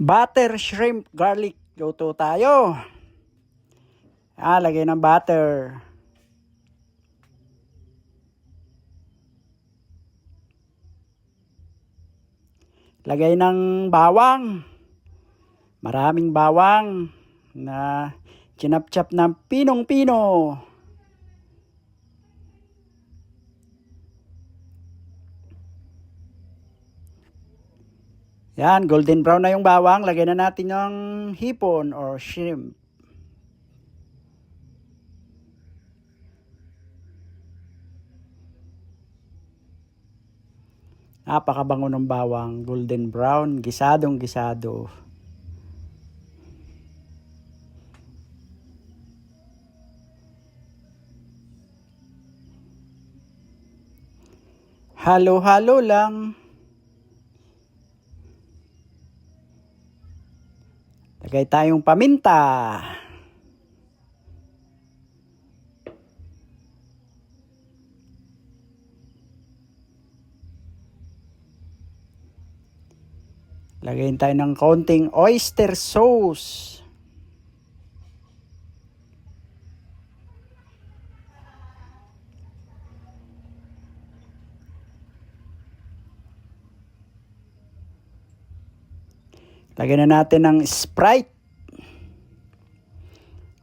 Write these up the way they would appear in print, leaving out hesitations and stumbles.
Butter shrimp garlic. Luto tayo. Lagay ng butter. Lagay ng bawang. Maraming bawang na chinap-chap ng pinong-pino. Yan, golden brown na yung bawang. Lagyan na natin yung hipon or shrimp. Napakabango ng bawang, golden brown, gisadong gisado. Halo-halo lang. Lagay tayong paminta. Lagayin tayo ng kaunting oyster sauce. Lagyan na natin ng Sprite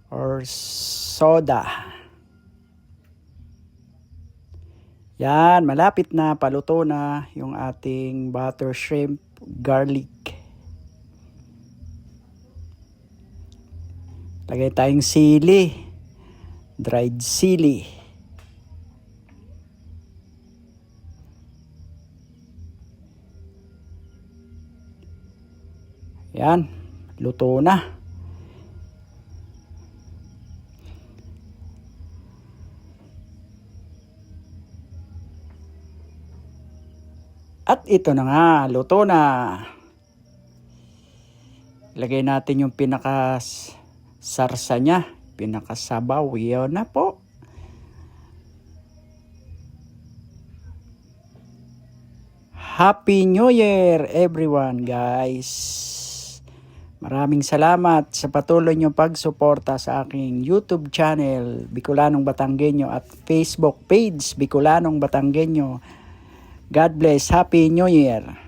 or soda. Yan, malapit na, paluto na yung ating butter shrimp garlic. Lagay tayong sili, dried sili. Yan, luto na. At ito na nga, luto na. Lagay natin yung pinakasarsa niya, pinakasabaw. Yun na po. Happy New Year everyone, guys. Maraming salamat sa patuloy niyong pagsuporta sa aking YouTube channel, Bicolanong Batanggenyo, at Facebook page, Bicolanong Batanggenyo. God bless. Happy New Year.